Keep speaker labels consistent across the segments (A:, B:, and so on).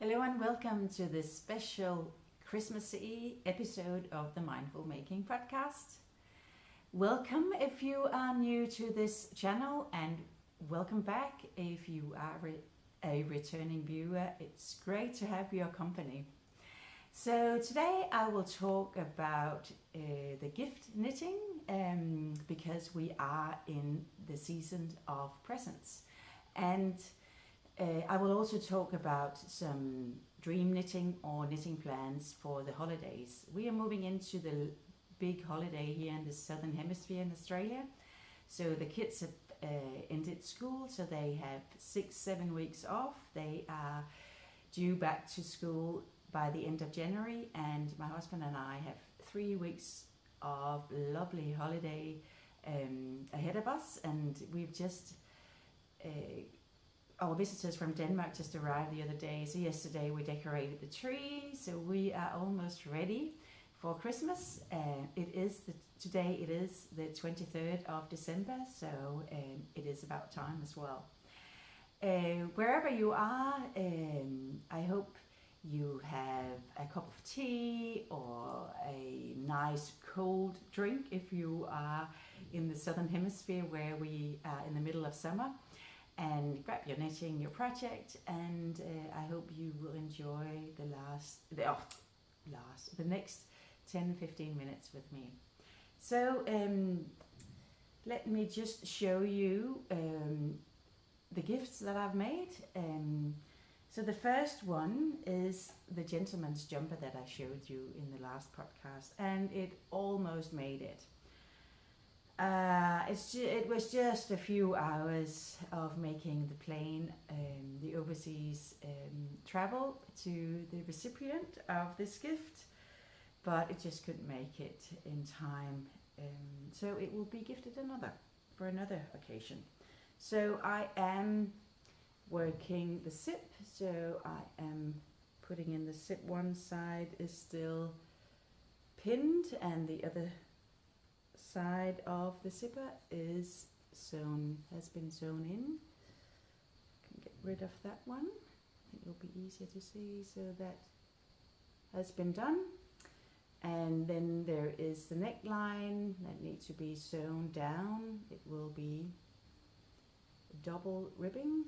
A: Hello and welcome to this special Christmassy episode of the Mindful Making podcast. Welcome if you are new to this channel, and welcome back if you are a returning viewer. It's great to have your company. So today I will talk about the gift knitting because we are in the season of presents, and I will also talk about some dream knitting or knitting plans for the holidays. We are moving into the big holiday here in the Southern Hemisphere in Australia. So the kids have ended school, so they have 6-7 weeks off. They are due back to school by the end of January, and my husband and I have 3 weeks of lovely holiday ahead of us, and we've just our visitors from Denmark just arrived the other day, so yesterday we decorated the tree, so we are almost ready for Christmas. Today it is the 23rd of December, so it is about time as well. Wherever you are, I hope you have a cup of tea or a nice cold drink if you are in the Southern Hemisphere where we are in the middle of summer. And grab your knitting, your project, and I hope you will enjoy the next 10-15 minutes with me. So let me just show you the gifts that I've made. So the first one is the gentleman's jumper that I showed you in the last podcast, and it almost made it. It was just a few hours of making the plane, the overseas travel to the recipient of this gift, but it just couldn't make it in time. So it will be gifted for another occasion. So I am working the zip, so I am putting in the zip. One side is still pinned and the other side of the zipper has been sewn in. Can get rid of that one. I think it'll be easier to see. So that has been done. And then there is the neckline that needs to be sewn down. It will be double ribbing,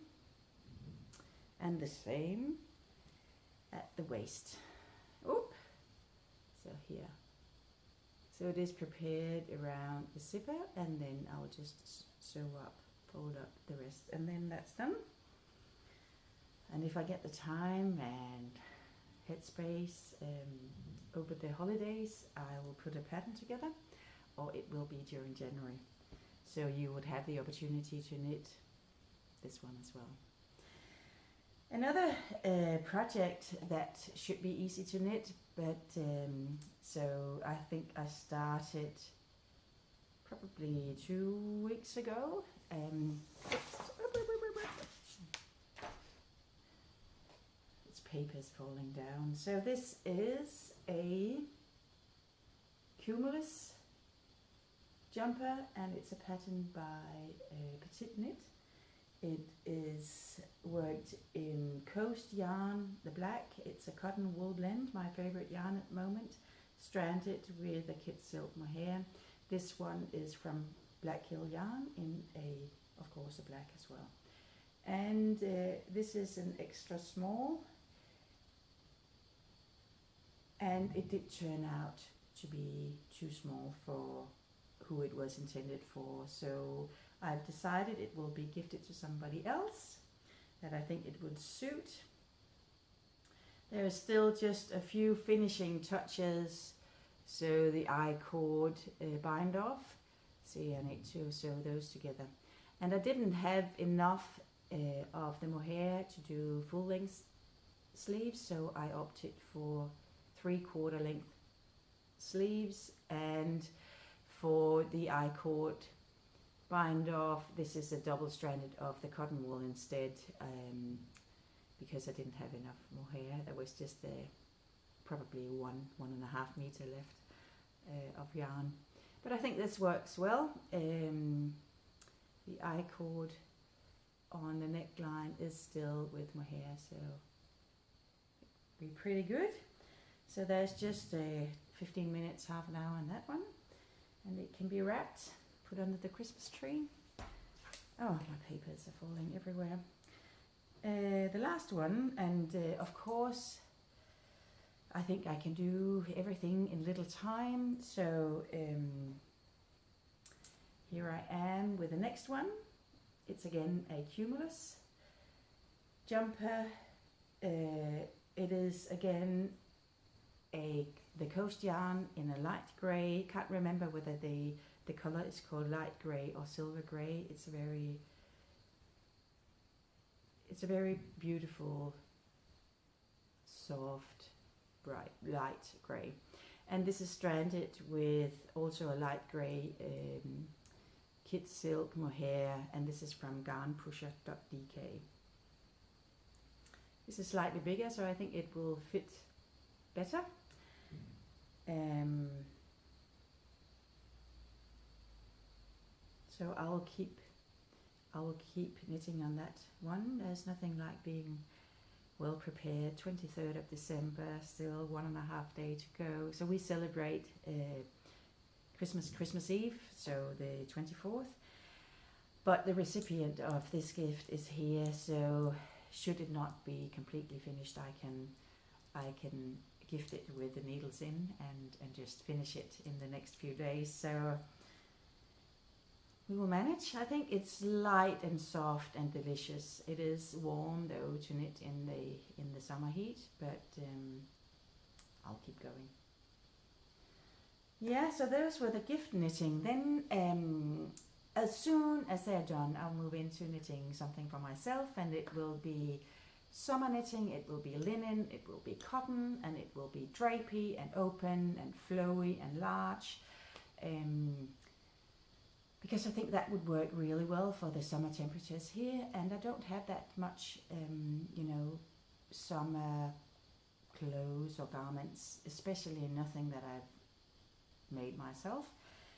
A: and the same at the waist. So here. So it is prepared around the zipper, and then I'll just fold up the rest, and then that's done. And if I get the time and headspace over the holidays, I will put a pattern together, or it will be during January. So you would have the opportunity to knit this one as well. Another project that should be easy to knit, but so I think I started probably 2 weeks ago. Its paper's falling down. So this is a cumulus jumper, and it's a pattern by Petite Knit. It is worked in coast yarn, the black. It's a cotton wool blend, my favorite yarn at the moment, stranded with a kid silk mohair. This one is from Black Hill yarn in of course, a black as well. And this is an extra small, and it did turn out to be too small for who it was intended for. So I've decided it will be gifted to somebody else that I think it would suit. There are still just a few finishing touches. So the I-cord bind off. See, I need to sew those together. And I didn't have enough of the mohair to do full length sleeves, so I opted for 3/4 length sleeves. And for the I-cord bind off, this is a double stranded of the cotton wool instead, because I didn't have enough mohair. There was just probably 1.5 meter left of yarn, but I think this works well. The I-cord on the neckline is still with mohair, so be pretty good. So there's just 15 minutes, half an hour on that one. And it can be wrapped, put under the Christmas tree. Oh, my papers are falling everywhere. The last one, and of course, I think I can do everything in little time. So here I am with the next one. It's again a cumulus jumper. It is again the coast yarn in a light grey. Can't remember whether the color is called light grey or silver grey. It's a very beautiful, soft, bright, light grey. And this is stranded with also a light grey kid silk mohair, and this is from garnpusher.dk. This is slightly bigger, so I think it will fit better. So I will keep knitting on that one. There's nothing like being well prepared. 23rd of December, still 1.5 days to go. So we celebrate Christmas Eve, so the 24th. But the recipient of this gift is here, so should it not be completely finished, I can gift it with the needles in and just finish it in the next few days. So we will manage. I think it's light and soft and delicious. It is warm though to knit in the summer heat, but I'll keep going. Yeah, so those were the gift knitting. Then as soon as they're done, I'll move into knitting something for myself, and it will be summer knitting, it will be linen, it will be cotton, and it will be drapey and open and flowy and large. Because I think that would work really well for the summer temperatures here, and I don't have that much, summer clothes or garments, especially nothing that I've made myself.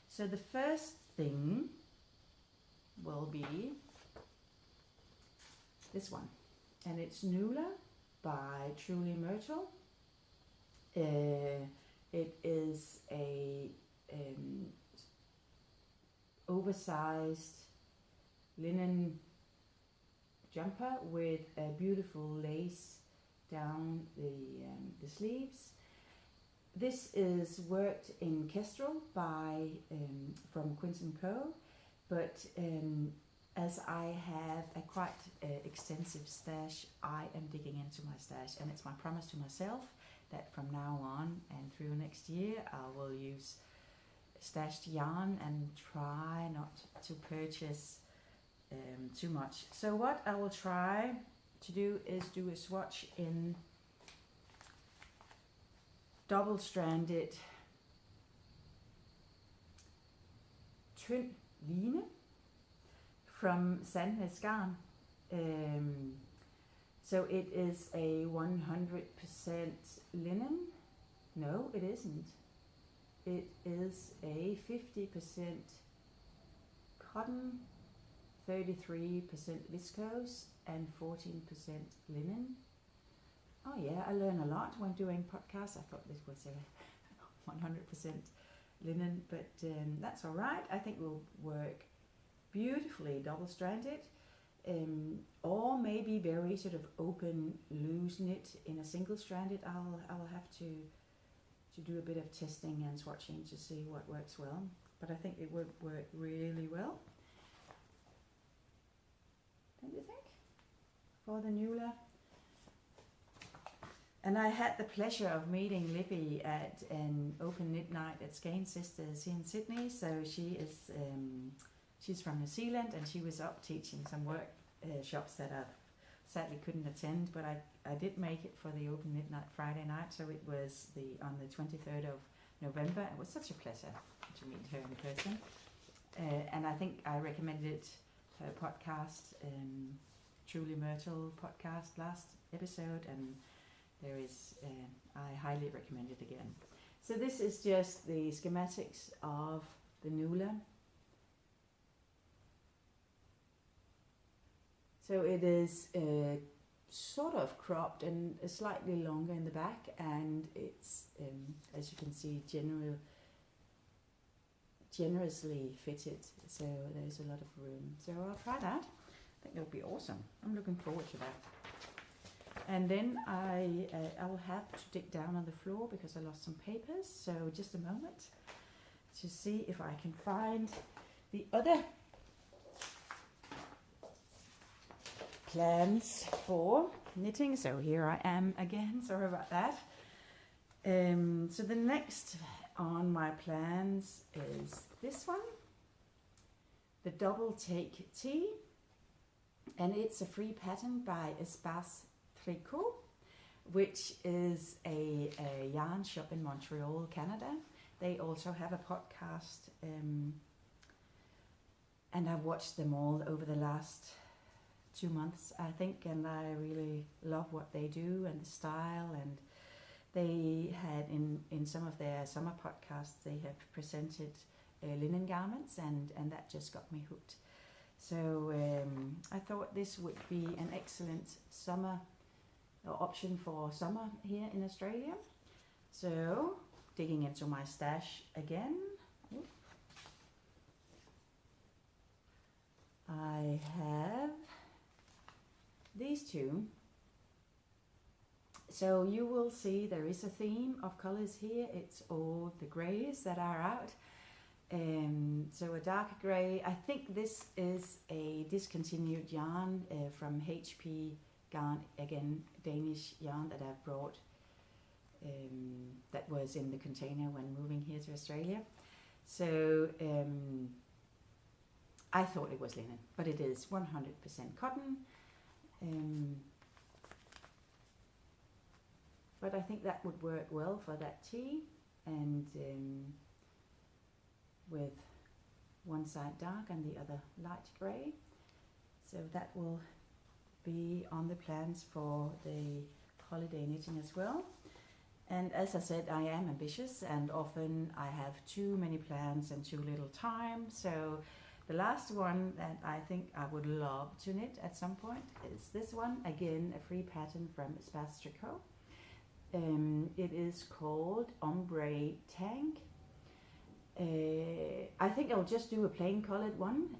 A: So the first thing will be this one, and it's Nula by Truly Myrtle. It is a oversized linen jumper with a beautiful lace down the sleeves. This is worked in Kestrel by from Quince & Co, but as I have a quite extensive stash, I am digging into my stash, and it's my promise to myself that from now on and through next year I will use stashed yarn and try not to purchase too much. So what I will try to do is do a swatch in double-stranded tynd line from Sandnes Garn. So it is a 100% linen. No, it isn't. It is a 50% cotton, 33% viscose, and 14% linen. Oh yeah, I learn a lot when doing podcasts. I thought this was a 100% linen, but that's all right. I think will work beautifully double-stranded, or maybe very sort of open, loose knit in a single-stranded. I'll have to do a bit of testing and swatching to see what works well, but I think it would work really well. Don't you think? For the Nula. And I had the pleasure of meeting Libby at an open knit night at Skane Sisters here in Sydney. So she is she's from New Zealand, and she was up teaching some workshops that I sadly couldn't attend, but I did make it for the open knit night Friday night. So it was on the 23rd of November. It was such a pleasure to meet her in person, and I think I recommended her podcast, Truly Myrtle podcast, last episode, and there is I highly recommend it again. So this is just the schematics of the Nula. So it is sort of cropped and slightly longer in the back, and it's as you can see generously fitted, so there's a lot of room. So I'll try that. I think it'll be awesome. I'm looking forward to that. And then I'll have to dig down on the floor because I lost some papers. So just a moment to see if I can find the other plans for knitting. So here I am again. Sorry about that. So the next on my plans is this one, the Double Take Tee, and it's a free pattern by Espace Tricot, which is a yarn shop in Montreal, Canada. They also have a podcast, and I've watched them all over the last 2 months, I think, and I really love what they do and the style. And they had in some of their summer podcasts, they have presented linen garments, and that just got me hooked. So I thought this would be an excellent summer option for summer here in Australia. So digging into my stash again, I have these two. So you will see there is a theme of colors here. It's all the greys that are out. So a darker grey. I think this is a discontinued yarn from HP Garn, again Danish yarn that I've brought, that was in the container when moving here to Australia. So I thought it was linen, but it is 100% cotton. But I think that would work well for that tee, and with one side dark and the other light grey. So that will be on the plans for the holiday knitting as well. And as I said, I am ambitious, and often I have too many plans and too little time. So the last one that I think I would love to knit at some point is this one. Again, a free pattern from Espace Tricot. It is called Ombre Tank. I think I'll just do a plain colored one,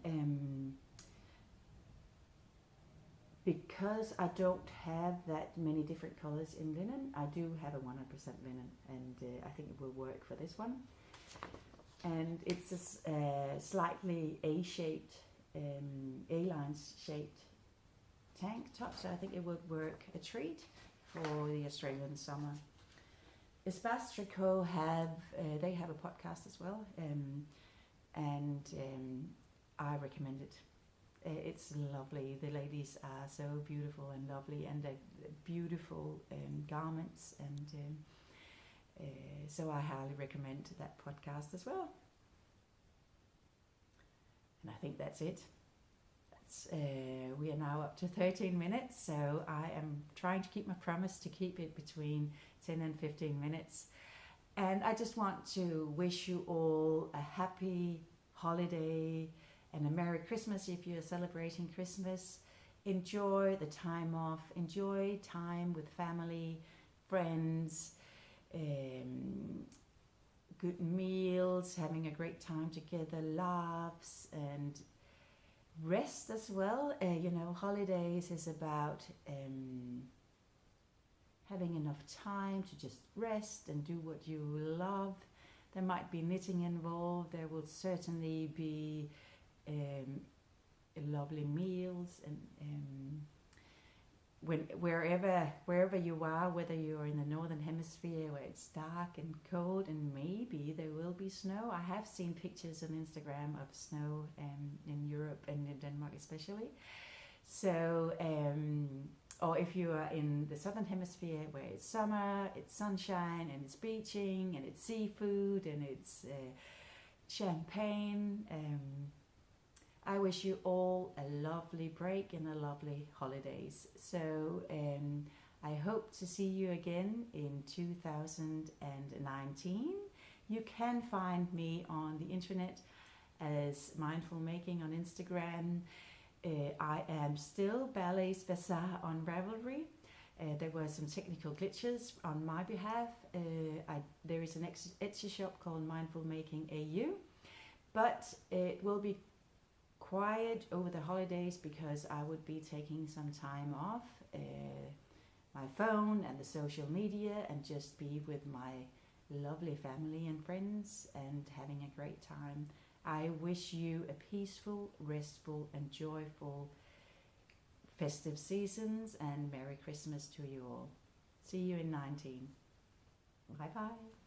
A: because I don't have that many different colors in linen. I do have a 100% linen, and I think it will work for this one. And it's a slightly A-shaped, A-lines shaped tank top, so I think it would work a treat for the Australian summer. Espace Tricot they have a podcast as well, and I recommend it. It's lovely. The ladies are so beautiful and lovely, and they're beautiful garments, and so I highly recommend that podcast as well. And I think that's it. We are now up to 13 minutes, so I am trying to keep my promise to keep it between 10 and 15 minutes. And I just want to wish you all a happy holiday and a Merry Christmas if you're celebrating Christmas. Enjoy the time off, enjoy time with family, friends, good meals, having a great time together, laughs, and rest as well. Holidays is about having enough time to just rest and do what you love. There might be knitting involved. There will certainly be lovely meals, and wherever you are, whether you're in the northern hemisphere where it's dark and cold, and maybe there will be snow. I have seen pictures on Instagram of snow in Europe and in Denmark especially. So or if you are in the southern hemisphere where it's summer, it's sunshine, and it's beaching, and it's seafood, and it's champagne. I wish you all a lovely break and a lovely holidays. So I hope to see you again in 2019. You can find me on the internet as mindfulmaking on Instagram. I am still Ballet's Bazaar on Ravelry. There were some technical glitches on my behalf. There is an Etsy shop called Mindfulmaking AU, but it will be quiet over the holidays because I would be taking some time off my phone and the social media and just be with my lovely family and friends and having a great time. I wish you a peaceful, restful and joyful festive seasons and Merry Christmas to you all. See you in 19. Bye bye.